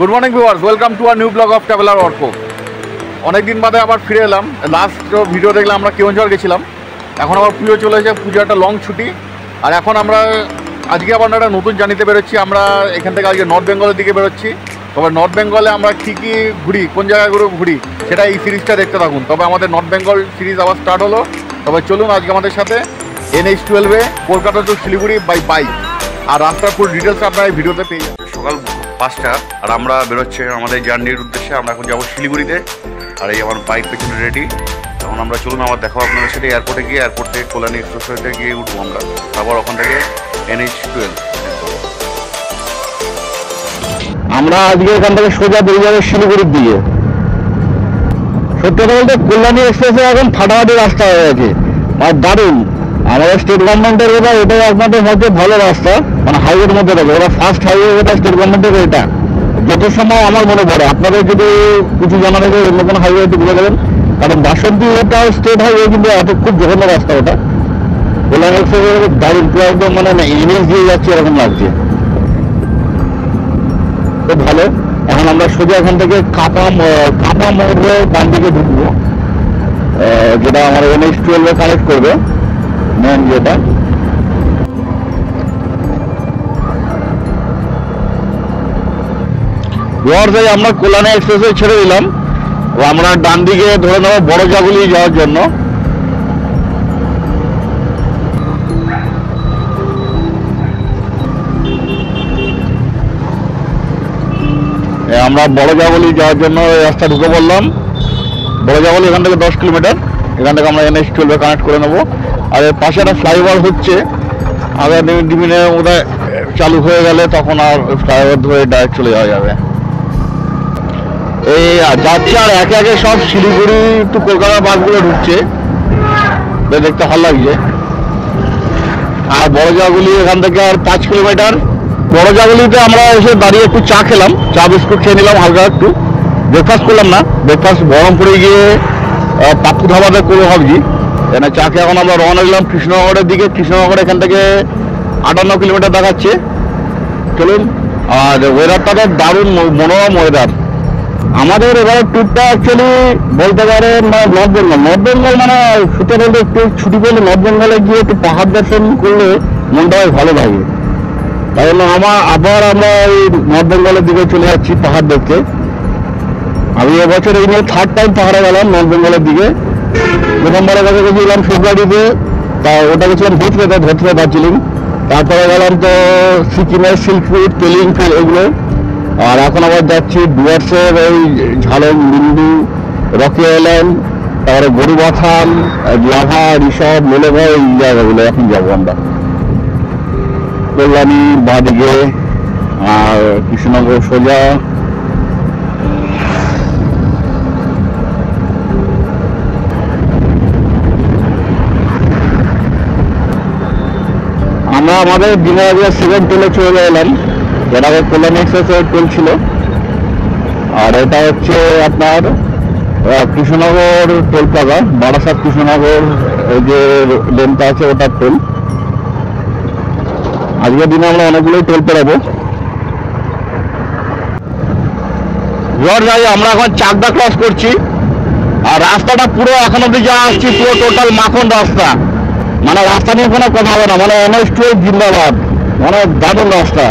Good morning viewers, welcome to our new blog of traveller Arka. অনেকদিন বাদে আবার ফিরে এলাম। লাস্ট ভিডিও দেখলাম আমরা কেওনঝড় গেছিলাম। এখন আবার পুজো চলে এসেছে, পুজো একটা লং ছুটি। আর এখন আমরা আজকে আবার একটা নতুন জার্নিতে বেরোচ্ছি। আমরা এখান থেকে আজকে নর্থ বেঙ্গলের দিকে বেরোচ্ছি। তবে নর্থ বেঙ্গলে আমরা কী কী ঘুরি, কোন জায়গাগুলো ঘুরি, সেটা এই সিরিজটা দেখতে থাকুন। তবে আমাদের নর্থ বেঙ্গল সিরিজ আবার স্টার্ট হলো। তবে চলুন আজকে আমাদের সাথে NH12 Kolkata to Siliguri by bike. আর রাস্তার পুরো ডিটেলস আপনারা এই ভিডিওতে পেয়ে যাবেন। সকাল 5টা আর আমরা বেরোচ্ছি আমাদের জার্নির উদ্দেশ্যে। আমরা এখন যাবো শিলিগুড়িতে। আর এই আমার বাইক পেছনে রেডি। তখন আমরা চলুন আবার দেখাবো আপনাদের সাথে এয়ারপোর্টে গিয়ে। এয়ারপোর্ট থেকে কল্যাণী এক্সপ্রেসওয়েতে গিয়ে উঠবো আমরা। তারপর ওখান থেকে NH12। আমরা আজকে এখান থেকে সোজা বেরিয়ে যাবো শিলিগুড়ির দিকে। সত্যি কথা বলতে কল্যাণী এক্সপ্রেসে এখন ফাটাফাটি রাস্তা হয়ে গেছে আর দারুণ। আমাদের স্টেট গভর্নমেন্টের এবার এটাই একমাত্র সবচেয়ে ভালো রাস্তা, মানে হাইওয়ের মধ্যে থাকে। ওরা ফার্স্ট হাইওয়ে এটা স্টেট গভর্নমেন্টের। এটা যত সময় আমার মনে পড়ে, আপনাদের যদি কিছু জানা থাকে অন্য কোনো হাইওয়ে একটু বলে দেবেন। কারণ বাসন্তী ওটাও স্টেট হাইওয়ে, কিন্তু এত খুব জঘন্য রাস্তা ওটা। কল্যাণী এক্সপ্রেসে দারুণ, পুরো একদম মানে ইমেজ দিয়ে যাচ্ছে এরকম লাগছে, খুব ভালো। এখন আমরা সোজা এখান থেকে কাপা মোড়ে ডান দিকে ঢুকবো, যেটা আমার NH12 কানেক্ট করবে মেন যেটা। আমরা কল্যাণী এক্সপ্রেসে ছেড়ে দিলাম। আমরা ডান দিকে ধরে নেবো বড় জাগুলি যাওয়ার জন্য। আমরা বড় জাগুলি যাওয়ার জন্য রাস্তা ঢুকে পড়লাম। বড় জাগুলি এখান থেকে 10 কিলোমিটার। এখান থেকে আমরা NH12 কানেক্ট করে নেবো। আর এর পাশে একটা ফ্লাইওভার হচ্ছে, আগামী দিনে বোধহয় চালু হয়ে গেলে তখন আর ফ্লাইওভার ধরে ডাইরেক্ট চলে যাওয়া যাবে। এই যাচ্ছে আর একে একে সব শিলিগুড়ি টু কলকাতার বাসগুলো ঢুকছে, দেখতে ভালো লাগছে। আর বড় জাগুলি এখান থেকে আর 5 কিলোমিটার। বড় জাগুলিতে আমরা এসে দাঁড়িয়ে একটু চা খেলাম, চা বিস্কুট খেয়ে নিলাম হালকা একটু। ব্রেকফাস্ট করলাম না, ব্রেকফাস্ট বহরমপুরে গিয়ে পাপ্পু ধাবাতে করে ভাবছি। এখানে চা খেয়ে এখন আমরা রওনা দিলাম কৃষ্ণনগরের দিকে। কৃষ্ণনগর এখান থেকে 58 কিলোমিটার দেখাচ্ছে। চলুন। আর ওয়েদারটা তো দারুণ মনোরম ওয়েদার। আমাদের এবারে ট্যুরটা অ্যাকচুয়ালি বলতে পারেন মানে নর্থ বেঙ্গল মানে ছুটে বলতে একটু ছুটি পেলে নর্থ বেঙ্গলে গিয়ে একটু পাহাড় দর্শন করলে মনটা ভালো লাগে। তাই জন্য আমরা এই নর্থ বেঙ্গলের দিকে চলে যাচ্ছি পাহাড় দেখতে। আমি এবছর এই নিয়ে 3rd টাইম পাহাড়ে গেলাম নর্থ বেঙ্গলের দিকে। প্রথমবারের কাছে গেছিলাম ফেব্রুয়ারিতে, তা ওটা গেছিলাম ধোত্রে দার্জিলিং। তারপরে গেলাম তো সিকিমের সিল্করুট, পেলিং এগুলো। আর এখন আবার যাচ্ছি ডুয়ার্সের ওই ঝালং, লিম্বু, রকি আইল্যান্ড, তারপরে গরুবাথান, লাভা, ঋষভ, মেলেভা, এই জায়গাগুলো এখন যাবো আমরা। কল্যাণী বাঁদিকে আর কৃষ্ণনগর সোজা। আমরা আমাদের দিনের আগে 7 টোলে চলে এলাম। এটা কল্যাণী এক্সপ্রেসের টোল ছিল। আর এটা হচ্ছে আপনার কৃষ্ণনগর টোল প্লাজা, বারাসাত কৃষ্ণনগর এই যে লেনটা আছে ওটার টোল। আজকের দিনে আমরা অনেকগুলোই টোল পেরাবো। আমরা এখন চাকদা ক্রস করছি। আর রাস্তাটা পুরো এখন অব্দি যা আসছি পুরো টোটাল মাখন রাস্তা, মানে রাস্তা নিয়ে কোনো কথা হবে না। মানে NH12 জিন্দাবাদ, মানে দারুণ রাস্তা।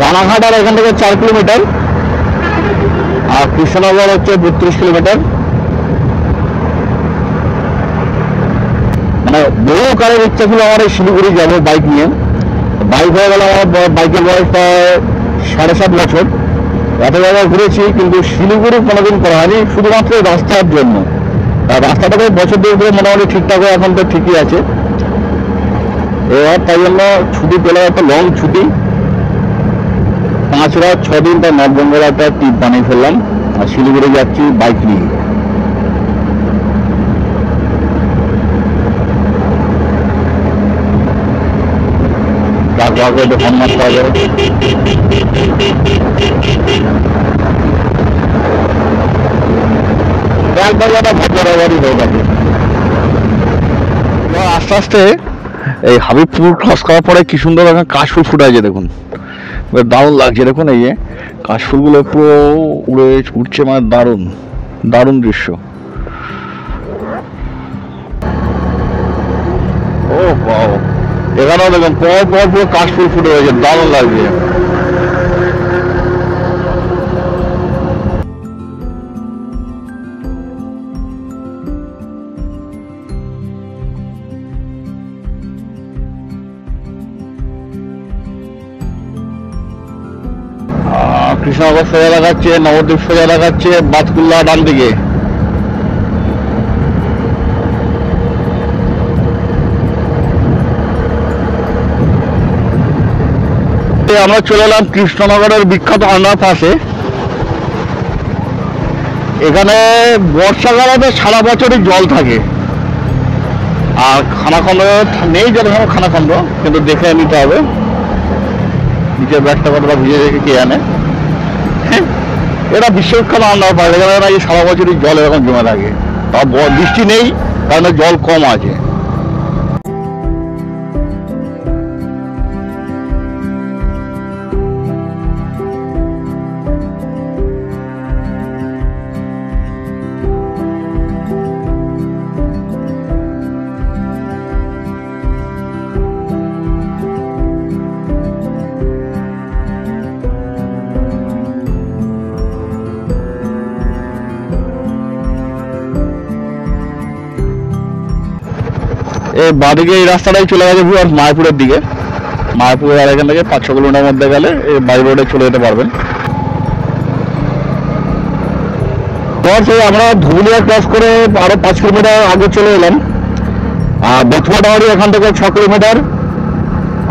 রানাঘাট আর এখান থেকে 4 কিলোমিটার। আর কৃষ্ণনগর হচ্ছে 32 কিলোমিটার। মানে বহু কারের ইচ্ছা ছিল আমার এই শিলিগুড়ি যাবো বাইক নিয়ে। বাইক হয়ে গেল আমার বাইকের বয়স প্রায় 7.5 বছর। এত জায়গায় ঘুরেছি কিন্তু শিলিগুড়ি কোনোদিন করা হয়নি, শুধুমাত্র রাস্তার জন্য। আর রাস্তাটাকে বছর 2 ধরে মোটামুটি ঠিকঠাক হয়ে এখন তো ঠিকই আছে। এবার তাই জন্য ছুটি পেলে একটা লং ছুটি, 5 রাত 6 দিন, তাই নর্থ বেঙ্গল একটা ট্রিপ বানিয়ে ফেললাম। আর শিলিগুড়ি যাচ্ছি বাইক নিয়ে। হনুমান পাওয়া যাবে। একবার একটা ভদ্রবাড়ি হয়ে থাকে। আস্তে আস্তে এই হাবিবপুর ক্রস করার পরে কি সুন্দর এখন কাশফুল ফুটে আছে দেখুন, দারুণ লাগছে দেখুন। এই যে কাশফুলগুলো পুরো উড়ে উঠছে, মানে দারুণ দারুণ দৃশ্য। ও বাও, এখানেও দেখুন পর পর পুরো কাশফুল ফুটে রয়েছে, দারুণ লাগছে। কৃষ্ণনগর সোজা দেখাচ্ছে, নবদ্বীপ সোজা দেখাচ্ছে, বাতকুল্লা ডান দিকে। আমরা চলে এলাম কৃষ্ণনগরের বিখ্যাত আন্ডারপাসে। এখানে বর্ষাকালে সারা বছরই জল থাকে, আর খানাখন্দ নেই, যেরকম খানাখন্দ, কিন্তু দেখে নিতে হবে। নিজের ব্যাগটা কতটা ভিজে রেখে কে জানে। এটা বিশ্ববিখ্যাত আন্ডারপাস, এখানে এই সারা বছরই জল এরকম জমে থাকে। তা বৃষ্টি নেই, কারণ জল কম আছে। এই বাদিকে এই রাস্তাটাই চলে গেছে পুরো মায়াপুরের দিকে। মায়াপুর আর এখান থেকে 5-6 কিলোমিটার মধ্যে গেলে এই বাই রোডে চলে যেতে পারবেন। আমরা ধুবুলিয়া ক্রস করে আরো 5 কিলোমিটার আগে চলে এলাম। আর বেথুয়াডাহারি এখান থেকে 6 কিলোমিটার।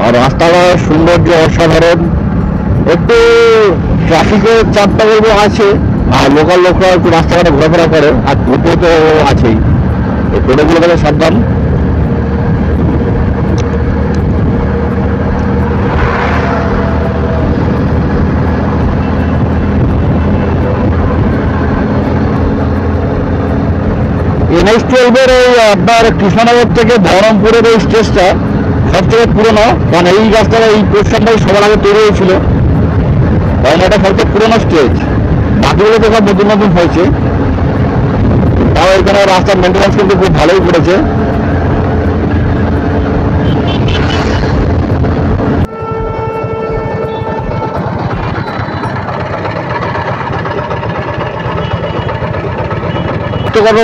আর রাস্তাটা সৌন্দর্য অসাধারণ, একটু ট্রাফিকের চাপটা বলবো আছে, আর লোকাল লোকরা একটু রাস্তাঘাটে ঘোরাফেরা করে, আর টোটো তো আছেই, এই টোটোগুলো থেকে সাবধান। NH-12 এই আপনার কৃষ্ণনগর থেকে বহরমপুরের এই স্টেজটা সবথেকে পুরোনো, কারণ এই রাস্তাটা এই পোর্শনটাই সবার আগে তৈরি হয়েছিল, কারণ এটা সবথেকে পুরোনো স্টেজ। বাকিগুলো তো সব নতুন নতুন হয়েছে, তাও এখানে রাস্তার মেনটেন্যান্স কিন্তু খুব ভালোই করেছে।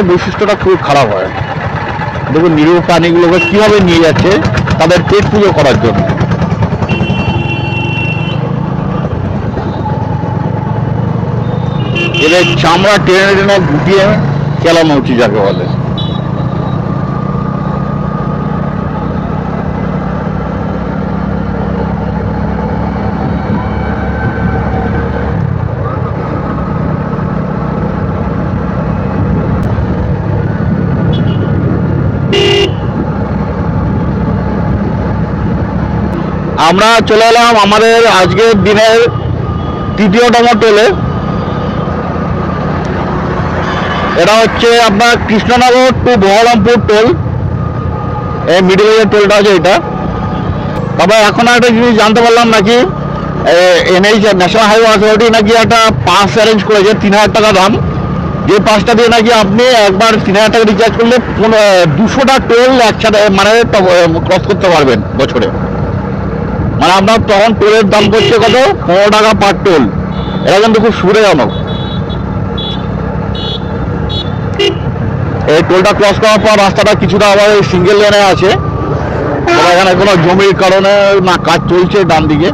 বৈশিষ্ট্যটা খুব খারাপ হয়, দেখুন নিরীহ প্রাণীগুলোকে কিভাবে নিয়ে যাচ্ছে তাদের পেট পুজো করার জন্য। এদের চামড়া টেনে টেনে গুটিয়ে চালানো উচিত যাকে বলে। আমরা চলে এলাম আমাদের আজকের দিনের তৃতীয়তম টোলে। এটা হচ্ছে আপনার কৃষ্ণনগর টু বহরমপুর টোল, এই মিডিল এর টোলটা আছে এটা। তবে এখন একটা জিনিস জানতে পারলাম নাকি NH ন্যাশনাল হাইওয়ে অথরিটি নাকি একটা পাস অ্যারেঞ্জ করেছে 3000 টাকা দাম, যে পাসটা দিয়ে নাকি আপনি একবার 3000 টাকা রিচার্জ করলে 200টা টোল একসাথে মানে ক্রস করতে পারবেন বছরে। মানে আপনার তখন টোলের দাম পড়ছে কত, 15 টাকা পার টোল। এটা কিন্তু খুব সুবিধাজনক। এই টোলটা ক্রস করার পর রাস্তাটা কিছুটা আবার সিঙ্গেল লেনে আছে, এখানে কোনো জমির কারণে না কাজ চলছে ডান দিকে,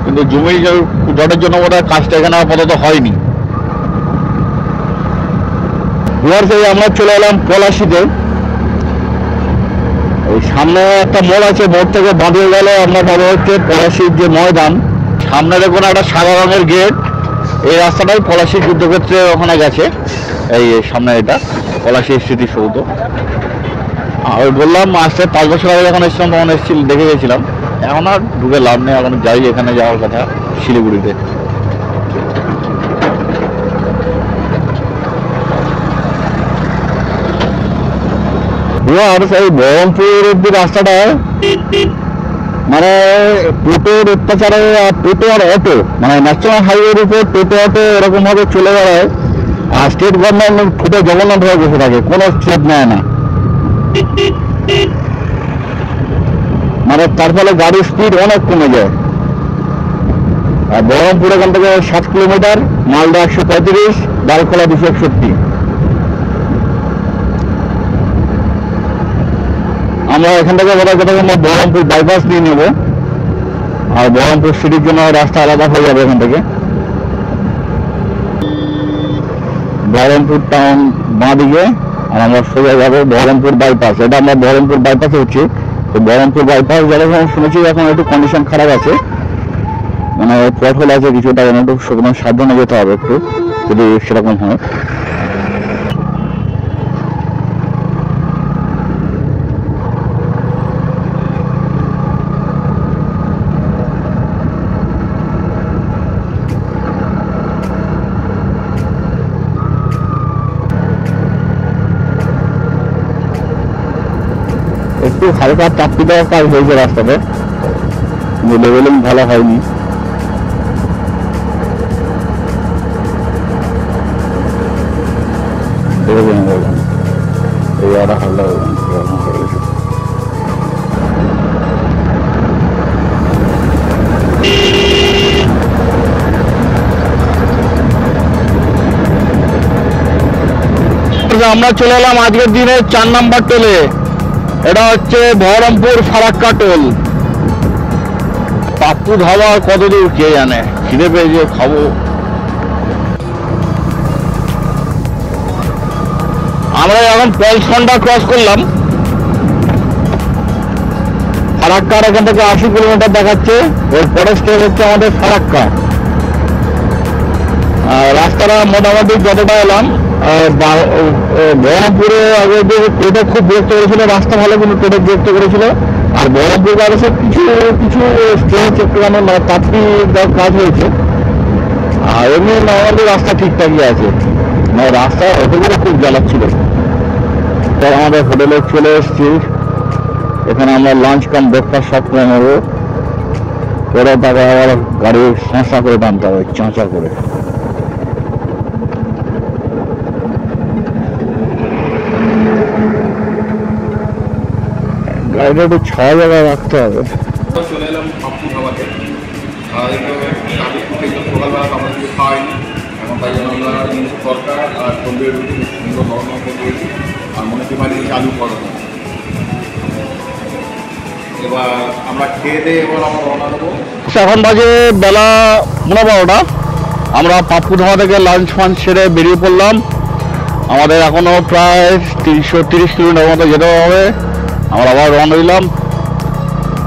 কিন্তু জমি জটের জন্য বোধহয় কাজটা এখানে আপাতত হয়নি। আমরা চলে এলাম পলাশীতে। ওই সামনে একটা মোড় আছে, মোড় থেকে বাঁধে গেলে আমরা পাবো হচ্ছে পলাশীর যে ময়দান। সামনে দেখুন একটা সাদা রঙের গেট, এই রাস্তাটাই পলাশীর যুদ্ধক্ষেত্রে ওখানে গেছে। এই সামনে এটা পলাশীর স্মৃতিসৌধ। আর বললাম আসতে 5 বছর আগে যখন এসেছিলাম তখন দেখে গেছিলাম, এখন আর ঢুকে লাভ নেই, এখন যাই এখানে যাওয়ার কথা শিলিগুড়িতে। সেই বহরমপুর অব্দি রাস্তাটা মানে টোটোর অত্যাচারে, আর টোটো আর অটো মানে ন্যাশনাল হাইওয়ের উপর টোটো অটো এরকম ভাবে চলে বেড়ায়। আর স্টেট গভর্নমেন্ট ঠোঁটে জগন্নাথ হয়ে বসে থাকে, কোনো স্টেপ নেয় না। মানে তার ফলে গাড়ির স্পিড অনেক কমে যায়। আর বহরমপুর এখান থেকে 7 কিলোমিটার, মালদা 135, ডালখোলা 261। আমরা এখান থেকে আমরা বহরমপুর বাইপাস নিয়ে নেব, আর বহরমপুর সিটির জন্য রাস্তা আলাদা হয়ে যাবে এখান থেকে। বহরমপুর টাউন বাঁ দিকে, আর আমরা সোজা যাবো বহরমপুর বাইপাস। এটা আমরা বহরমপুর বাইপাসে হচ্ছি। তো বহরমপুর বাইপাস যেরকম শুনেছি এখন একটু কন্ডিশন খারাপ আছে, মানে পথল আছে কিছুটা, একটু সাবধানে যেতে হবে একটু যদি সেরকম হয়। একটু হালকা চাপটি দেওয়ার কাজ হয়েছে রাস্তাতে, লেভেলিং ভালো হয়নি। এই আর হাল্লা আমরা চলে এলাম আজকের দিনে 4 নম্বর টোলে। এটা হচ্ছে বহরমপুর ফারাক্কা টোল। পাপ্পু ধাবা কত দূর কে জানে, খিদে পেয়েছে, খাবো। আমরা এখন পলসখন্ডা ক্রস করলাম। ফারাক্কার এখান থেকে 80 কিলোমিটার দেখাচ্ছে। এর পরের স্টেপ হচ্ছে আমাদের ফারাক্কা। রাস্তাটা মোটামুটি যতটা এলাম, বহরমপুরে আগে যে টোটো খুব বিরক্ত করেছিল, রাস্তা ভালো কিন্তু টোটো বিরক্ত করেছিল। আর বহরমপুর গাড়িতে কিছু কিছু স্টেজ একটুখানি মানে তাড়াতাড়ি কাজ হয়েছে। আর এমনি নর্মালি রাস্তা ঠিকঠাকই আছে, মানে রাস্তা অতগুলো খুব জ্বালাচ্ছিল। তাই আমাদের হোটেলে চলে এসেছি। এখানে আমরা লাঞ্চ কাম ব্রেকফাস্ট সব করে নেবো। পরে তাকে আবার গাড়ি সংস্থা করে টানতে হবে, চাঁচা করে। গাড়িটা একটু ছায়া জায়গায় রাখতে হবে। চলে এলাম পাপ্পু ধাবাতে। সকালবেলা আমরা কিছু খাওয়াইনি, এখন তাই জন্য আমরা তরকার আর তন্দুরি রুটি সুন্দর নরম করে দিয়েছি, আর মনে হচ্ছে বাড়ি চালু করানো। এবার আমরা খেয়ে দিয়ে এবার আমরা রওনা দেবো। এখন বাজে বেলা 12:30। আমরা পাপ্পু ধাবা থেকে লাঞ্চ ফাঞ্চ সেরে বেরিয়ে পড়লাম। আমাদের এখনো প্রায় 330 কিলোমিটার মতো যেতে হবে। আমরা আবার রওনা দিলাম।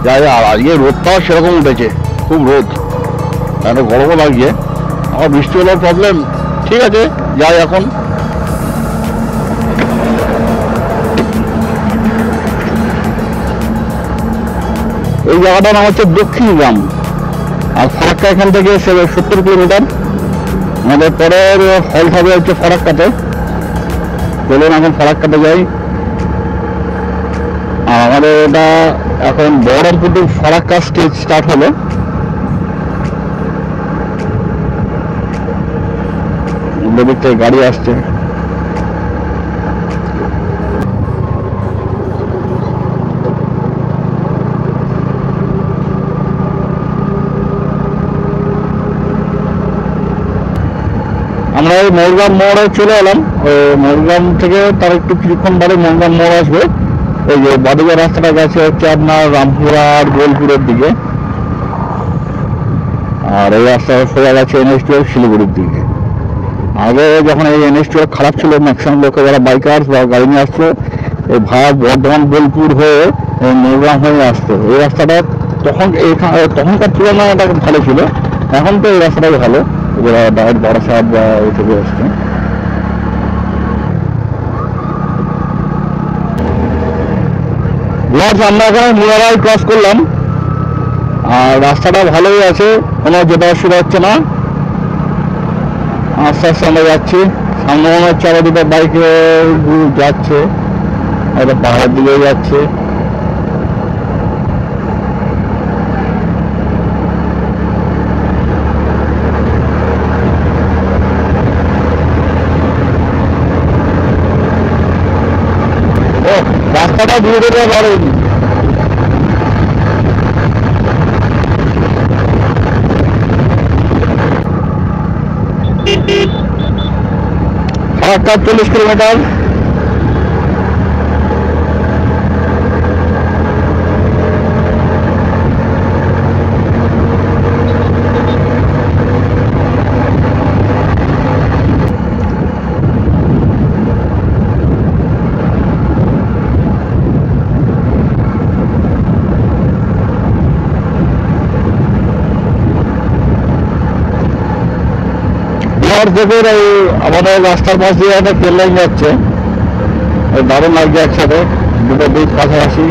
যাই, আর আজকে রোদটাও সেরকম উঠেছে, খুব রোদ, একটা গরমও লাগছে। আমার বৃষ্টি হলো প্রবলেম, ঠিক আছে যাই এখন। এই জায়গাটার নাম হচ্ছে দক্ষিণ গ্রাম, আর ফারাক্কা এখান থেকে 70 কিলোমিটার। আমাদের পরের হল্ট হবে হচ্ছে ফারাক্কাতে। চলুন এখন ফারাক্কাতে যাই। আর আমাদের এটা এখন Baharampur to Farakka stage start হলো। দিক থেকে গাড়ি আসছে। আমরা এই মৌরগ্রাম মোড়ে চলে এলাম। মৌরগ্রাম থেকে তার একটু কিছুক্ষণ বাদে মৌরগ্রাম মোড় আসবে। এই যে বাদিকের রাস্তাটা গেছে হচ্ছে আপনার রামপুরা আর বোলপুরের দিকে, আর এই রাস্তা সোজা গেছে NH-12 শিলিগুড়ির দিকে। আগে যখন এই NH-12 খারাপ ছিল, ম্যাক্সিমাম লোকে যারা বাইকার্স বা গাড়ি নিয়ে আসতো এই ভাড়া বর্ধমান বোলপুর হয়ে মৌরগ্রাম হয়ে আসতো। এই রাস্তাটা তখনকার তুলনায় এটা ভালো ছিল, এখন তো এই রাস্তাটাই ভালো, যারা ডাইরেক্ট বারাসাত বা ওই থেকে আসছে। আমরা এখানে মুরারাই ক্রস করলাম, আর রাস্তাটা ভালোই আছে, কোনো যেটা অসুবিধা হচ্ছে না। আস্তে আস্তে আমরা যাচ্ছি। সামনে মনে হচ্ছে আরো দুটো বাইকে যাচ্ছে। এটা পাহাড়ের দিকে যাচ্ছে। ও রাস্তাটা দিয়ে দিতে পারেন। ফারাক্কা 40 কিলোমিটার। দেখুন এই আমাদের রাস্তার পাশ দিয়ে একটা ট্রেন লাইন যাচ্ছে, দারুণ লাগছে একসাথে দুটো ব্রিজ পাশাপাশি।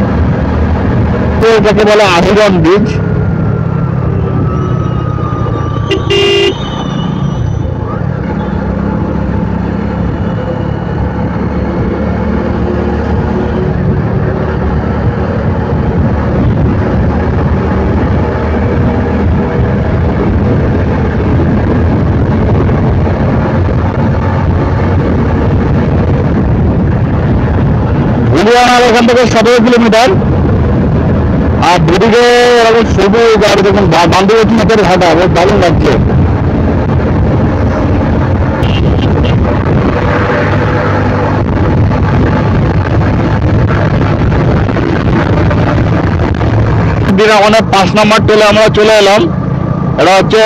তো এটাকে বলে আহিরন ব্রিজ। এখান থেকে 17 কিলোমিটার। আর দুদিকে এরকম সবুজ, আর দেখুন বান্ধবী মাঠের ঘাটা বেশ দারুণ লাগছে। অনেক 5 নম্বর টোলে আমরা চলে এলাম। এটা হচ্ছে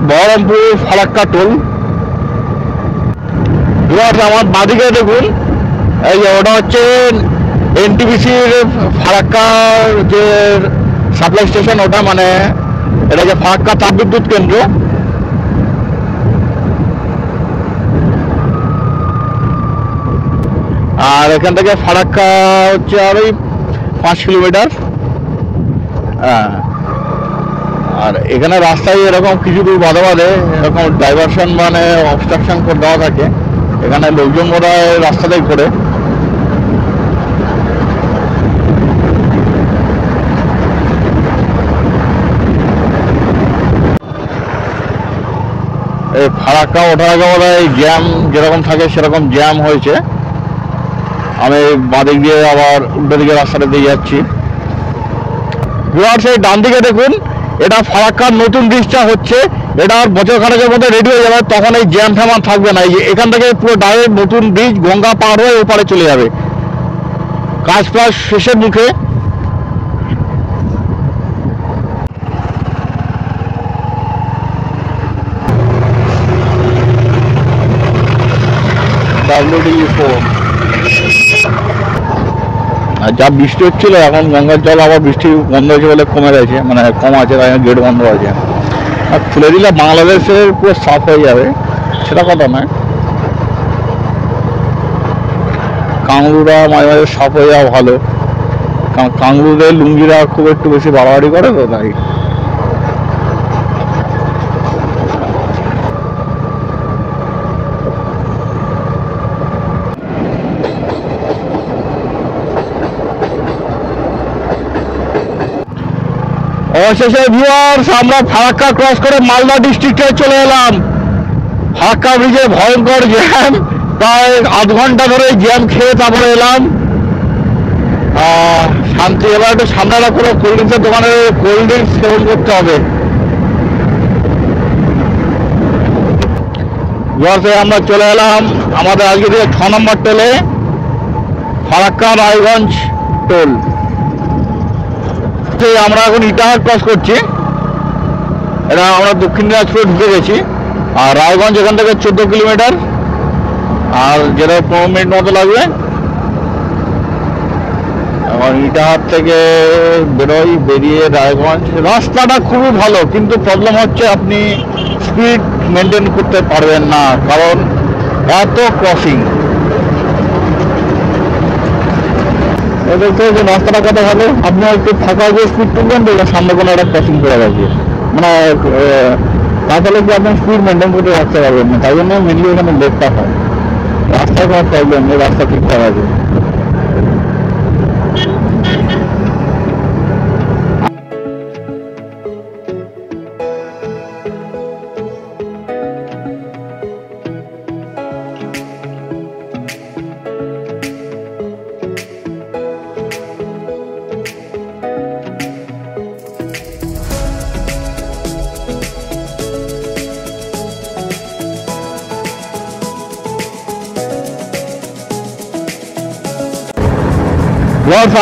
বহরমপুর ফারাক্কা টোল। আমার বাদিকে দেখুন এই যে ওটা হচ্ছে এনটিপিসির ফারাক্কার যে সাপ্লাই স্টেশন, ওটা মানে এটা যে ফারাক্কা তাপবিদ্যুৎ কেন্দ্র। আর এখান থেকে ফারাক্কা হচ্ছে আর ওই 5 কিলোমিটার। হ্যাঁ, আর এখানে রাস্তায় এরকম কিছু দূর বাদে বাদে এরকম ডাইভারশন মানে অবস্ট্রাকশন করে দেওয়া থাকে। এখানে লোকজন ওরা রাস্তাটাই করে। এই ফারাক্কা ওঠার আগে বোধ হয় জ্যাম যেরকম থাকে সেরকম জ্যাম হয়েছে। আমি বাঁদিক দিয়ে আবার উল্টো দিকে রাস্তাটা দিয়ে যাচ্ছি। সেই ডান দিকে দেখুন, এটা ফারাক্কার নতুন ব্রিজটা হচ্ছে। এটা আর বছর খানেকের মধ্যে রেডি হয়ে যাবে, তখন এই জ্যাম ফ্যাম আর থাকবে না। এই যে এখান থেকে পুরো ডাইরেক্ট নতুন ব্রিজ গঙ্গা পার হয়ে ওপারে চলে যাবে। কাজ প্রায় শেষের মুখে। আর যা বৃষ্টি হচ্ছিল, এখন গঙ্গার জল আবার বৃষ্টি বন্ধ হয়েছে বলে কমে গেছে, মানে কম আছে, তাই গেট বন্ধ আছে। আর খুলে দিলে বাংলাদেশের পুরো সাফ হয়ে যাবে, সেটা কথা নয়। কাংড়ুরা মাঝে মাঝে সাফ হয়ে যাওয়া ভালো, কারণ কাংড়ুদের লুঙ্গিরা খুব একটু বেশি বাড়াবাড়ি করে তো, তাই। অবশেষে ভিউয়ার্স আমরা ফারাক্কা ক্রস করে মালদা ডিস্ট্রিক্টে চলে এলাম। ফারাক্কা ব্রিজে ভয়ঙ্কর জ্যাম, প্রায় আধ ঘন্টা ধরে জ্যাম খেয়ে তারপরে এলাম। শান্তি। এবার একটু সামনেটা করে কোল্ড ড্রিঙ্কসের দোকানে কোল্ড ড্রিঙ্কস সেবন করতে হবে। আমরা চলে এলাম আমাদের আজকে থেকে 6 নম্বর টোলে, ফারাক্কা রায়গঞ্জ টোল। আমরা এখন ইটাহার ক্রস করছি। এটা আমরা দক্ষিণ দিনাজপুরে ঢুকে গেছি। আর রায়গঞ্জ এখান থেকে 14 কিলোমিটার, আর যেটা 15 মিনিট মতো লাগবে। এখন ইটাহার থেকে বেরোই, বেরিয়ে রায়গঞ্জ। রাস্তাটা খুবই ভালো, কিন্তু প্রবলেম হচ্ছে আপনি স্পিড মেনটেন করতে পারবেন না, কারণ এত ক্রসিং। দেখতে হচ্ছে রাস্তাটা কত ভালো, আপনি একটু ফাঁকা যে স্পিড তুলবেন তো সামনে কোনো একটা ক্রসিং করে গেছে, মানে তাহলে কি আপনি স্পিড মেনটেন করতে রাখতে পারবেন না। তাই জন্য মেনলি এখানে লেটটা হয়। রাস্তায় কোনো প্রবলেম নেই, রাস্তা ঠিকঠাক আছে।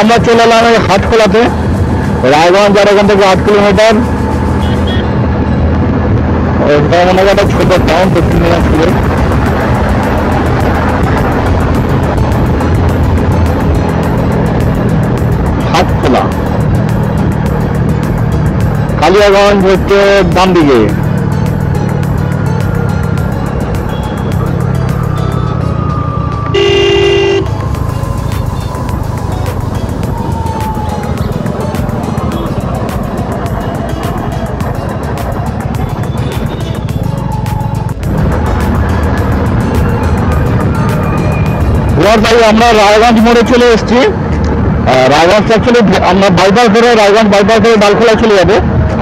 আমরা চলে এলাম এই হাটখোলাতে। রায়গঞ্জ আর এখান থেকে 8 কিলোমিটার। এটা মনে হয় একটা ছোট টাউন, দক্ষিণ দিনাজপুরে। হাটখোলা কালিয়াগঞ্জ হচ্ছে ডান দিকে। আমরা রায়গঞ্জ মোড়ে চলে এসেছি। রায়গঞ্জ অ্যাকচুয়ালি আমরা বাইপাস ধরে রায়গঞ্জ বাইপাস ধরে ডালখোলা চলে যাবে।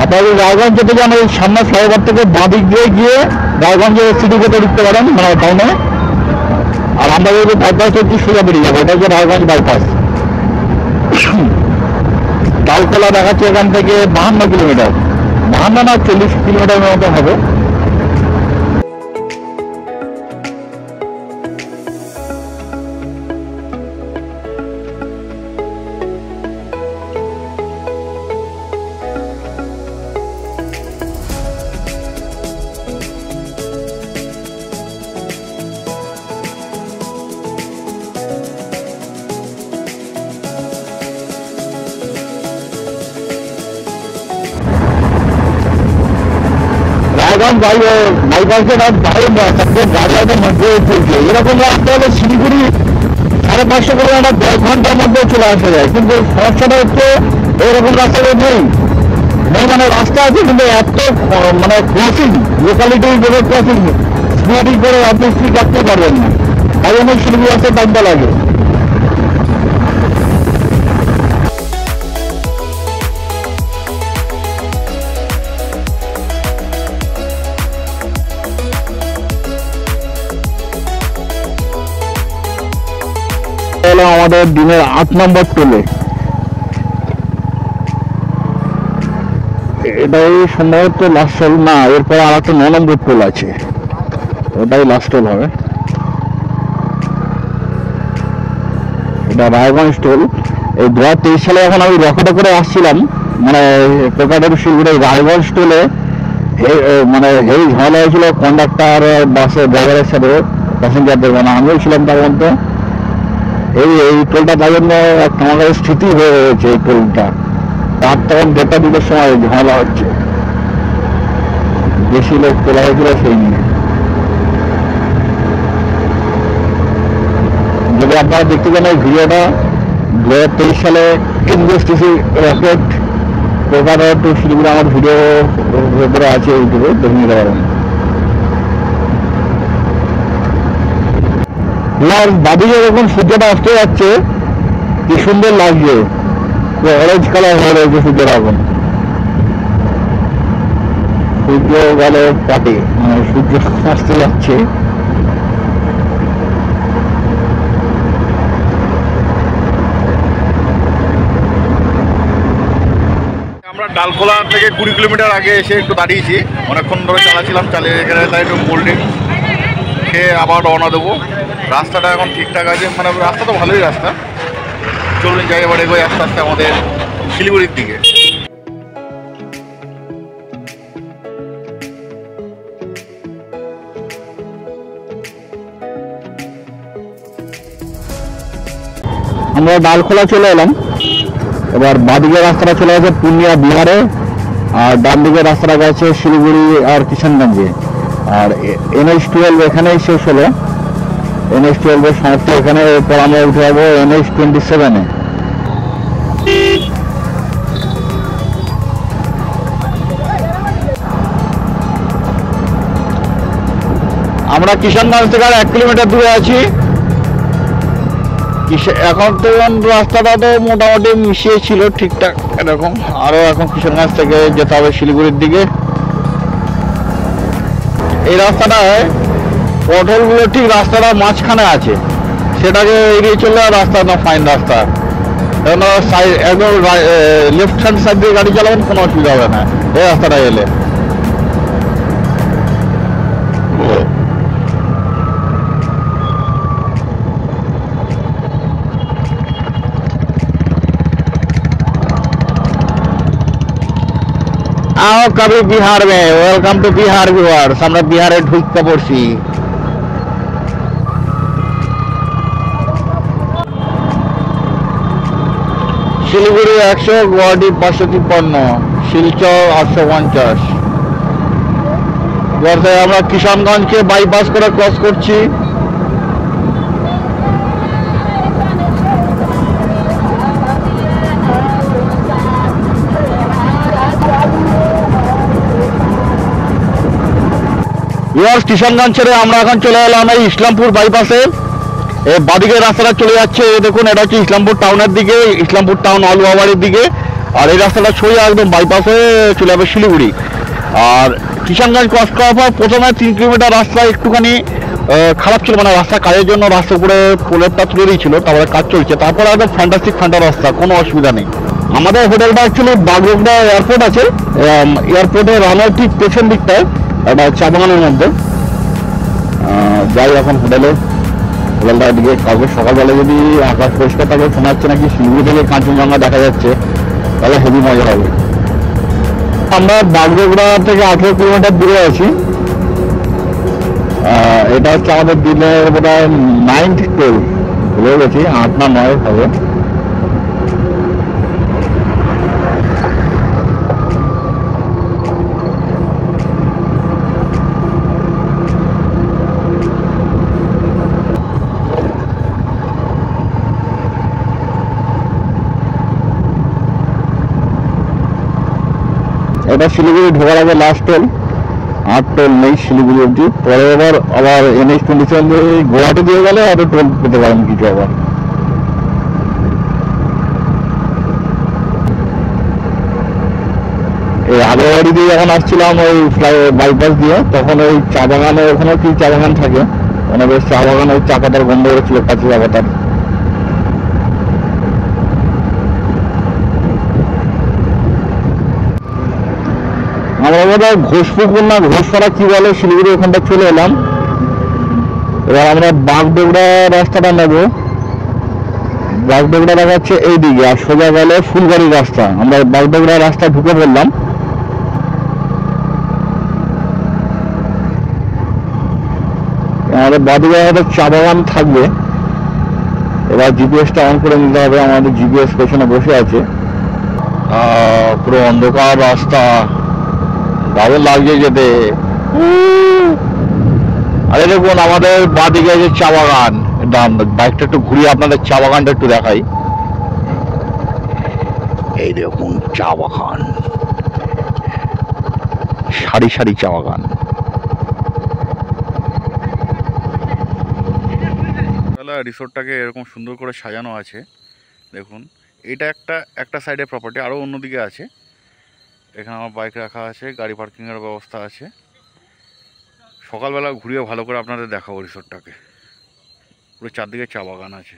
আপনারা রায়গঞ্জ যেতে গিয়ে আমরা সামনে ফ্লাইওভার থেকে বাঁ দিক দিয়ে গিয়ে রায়গঞ্জে সিটি গেটে ঢুকতে পারেন, মানে টাউনে। আর আমরা যদি বাইপাস হচ্ছে সোজা বেরিয়ে যাবো, এটা হচ্ছে রায়গঞ্জ বাইপাস। ডালখোলা দেখাচ্ছে এখান থেকে 52 কিলোমিটার, 52 না 40 কিলোমিটারের মতো হবে। বাইপাসের গাড়িটার মধ্যে চলছে। এরকম রাস্তা হলে শিলিগুড়ি 550 করে 10 ঘন্টার মধ্যে চলে আসা যায়, কিন্তু সমস্যাটা হচ্ছে এরকম রাস্তাটা নেই। মানে রাস্তা আছে কিন্তু এত মানে ক্রসিং, লোকালিটি ক্রসিং স্পিডিং করে আপনি স্পিড রাখতে পারবেন না, তাই জন্য শিলিগুড়ি আসতে টাইমটা লাগে। আমাদের দিনের 8 নম্বর টোলে। এটাই সম্ভবত লাস্ট টোল না, এরপরে আর একটা 9 নম্বর টোল আছে, ওটাই লাস্ট টোল হবে। এটা রায়গঞ্জ টোল। এই 2023 সালে এখন আমি রকেটে করে আসছিলাম, মানে কলকাতার শিলিগুড়ি রায়গঞ্জ টোলে মানে এই ঝামেলা হয়েছিল কন্ডাক্টর বাসের ড্রাইভারের সাথে, প্যাসেঞ্জারদের, মানে আমিও ছিলাম তার মধ্যে। এই টোলটা তাই জন্য আমার কাছে স্মৃতি হয়ে রয়েছে। এই টোলটা তার তখন 1:30-2টার সময় ঝামেলা হচ্ছে, বেশি লোক তোলা হয়েছিল সেই নিয়ে। যদি আপনারা দেখতে চান এই ভিডিওটা, 2023 সালে ইনভেস্টিসি রকেট কলকাতা টু শিলিগুড়ি আমার ভিডিও ভেতরে আছে, ইউটিউবে দেখে নিতে পারেন। বাদিকে যখন সূর্যটা আসতে যাচ্ছে কি সুন্দর লাগছে, অরেঞ্জ কালার হয়ে রয়েছে সূর্যের আগুন। সূর্য গেল পাটে, মানে সূর্য আসতে যাচ্ছে। আমরা ডালখোলা থেকে 20 কিলোমিটার আগে এসে একটু দাঁড়িয়েছি, অনেকক্ষণ ধরে চালাচ্ছিলাম, চালিয়ে এখানে তাই একটু কোল্ড ড্রিঙ্কস খেয়ে আবার রওনা দেবো। রাস্তাটা এখন ঠিকঠাক আছে, মানে রাস্তা তো ভালোই রাস্তা। চলুন যাই এবার এগোই আস্তে আস্তে আমাদের শিলিগুড়ির দিকে। আমরা ডালখোলা চলে এলাম। এবার বাঁদিকের রাস্তাটা চলে গেছে পূর্ণিয়া বিহারে, আর ডান দিকের রাস্তাটা গেছে শিলিগুড়ি আর কিষানগঞ্জে। আর NH-12 এখানেই শেষ হলো। NH-12 এর সমাপ্তি এখানে। এরপর আমরা উঠে যাবো NH-27-এ। আমরা কিষানগঞ্জ থেকে আর 1 কিলোমিটার দূরে আছি। এখন তো রাস্তাটা তো মোটামুটি মিশিয়ে ছিল ঠিকঠাক এরকম, আরো এখন কিষানগঞ্জ থেকে যেতে হবে শিলিগুড়ির দিকে। এই রাস্তাটায় পটলগুলো ঠিক রাস্তাটা মাঝখানে আছে, সেটাকে এড়িয়ে চললে রাস্তা না ফাইন রাস্তা। একদম লেফট হ্যান্ড সাইড দিয়ে গাড়ি চালাবেন, কোনো অসুবিধা হবে না এই রাস্তাটা এলে। आओ कभी बिहार में, वेलकम टू बिहार ভিউয়ার্স। আমরা বিহারে ঢুকতে পড়ছি। শিলিগুড়ি 100, গুয়াহাটি 553, শিলচর 850। আমরা কিষানগঞ্জকে বাইপাস করে ক্রস করছি। কিষানগঞ্জ ছেড়ে আমরা এখন চলে এলাম এই ইসলামপুর বাইপাসে। বাদিকের রাস্তাটা চলে যাচ্ছে, দেখুন এটা হচ্ছে ইসলামপুর টাউনের দিকে, ইসলামপুর টাউন আলুয়াবাড়ির দিকে। আর এই রাস্তাটা ছড়িয়ে একদম বাইপাসে চলে যাবে শিলিগুড়ি। আর কিষানগঞ্জ ক্রস করার পর প্রথমে 3 কিলোমিটার রাস্তা একটুখানি খারাপ ছিল, মানে রাস্তা কাজের জন্য রাস্তার উপরে পোলেরটা তুলে দিয়েছিল, তারপরে কাজ চলছে। তারপরে একদম ফ্যান্টাস্টিক ফান্টা রাস্তা, কোনো অসুবিধা নেই। আমাদের হোটেলটা অ্যাকচুয়ালি বাগডোগরা এয়ারপোর্ট আছে, এয়ারপোর্টের রানার ঠিক পেছন দিকটায় একটা চা বাগানের মধ্যে। যাই এখন হোটেলটার দিকে। কালকে সকালবেলা যদি আকাশ পরিষ্কার থাকে, শোনা যাচ্ছে নাকি শিলিগুড়ি থেকে কাঞ্চনজঙ্ঘা দেখা যাচ্ছে, তাহলে হেভি মজা হবে। আমরা বাগডোগরা থেকে 18 কিলোমিটার দূরে আছি। এটা হচ্ছে আমাদের দিনের বোধহয় 9th টোল, ভুলে গেছি 8 না 9 হবে। এটা শিলিগুড়ি ঢোকার আগে লাস্ট টোল, 8 টোল নেই শিলিগুড়ি অব্দি। পরে আবার NH27 দিয়ে গুয়াহাটি দিয়ে গেলে আরো টোল পেতে পারেন কিছু। আবার এই আগরবাড়ি দিয়ে যখন আসছিলাম ওই বাইপাস দিয়ে, তখন ওই চা বাগানে, ওখানে কি চা বাগান থাকে, ওখানে বেশ চা বাগান, ওই চা পাতার গন্ধ হচ্ছিল, কাঁচি চা পাতার। আমরা বোধহয় ঘোষপুকুর না ঘোষপাড়া কি বলে, শিলিগুড়ি ওখানটা চলে এলাম। এবার আমরা বাগডোগরা রাস্তাটা নেব। বাগডোগরা দেখাচ্ছে এইদিকে, আর সোজা গেলে ফুলবাড়ির রাস্তা। আমরা বাগডোগরা রাস্তা ঢুকে পড়লাম। আমাদের বাদিকে হয়তো চা বাগান থাকবে। এবার জিপিএসটা অন করে নিতে হবে, আমাদের জিপিএস পেছনে বসে আছে। পুরো অন্ধকার রাস্তা, দারুণ লাগছে যেতে। আরে দেখুন আমাদের বাদিকে যে চা বাগান, বাইকটা একটু ঘুরিয়ে আপনাদের চা বাগানটা একটু দেখাই। এই দেখুন চা বাগান, সারি সারি চা বাগান। রিসোর্টটাকে এরকম সুন্দর করে সাজানো আছে দেখুন। এটা একটা সাইডে প্রপার্টি, আরও অন্যদিকে আছে। এখানে আমার বাইক রাখা আছে, গাড়ি পার্কিংয়ের ব্যবস্থা আছে। সকালবেলা ঘুরিয়ে ভালো করে আপনাদের দেখাবো রিসোর্টটাকে। পুরো চারদিকে চা বাগান আছে।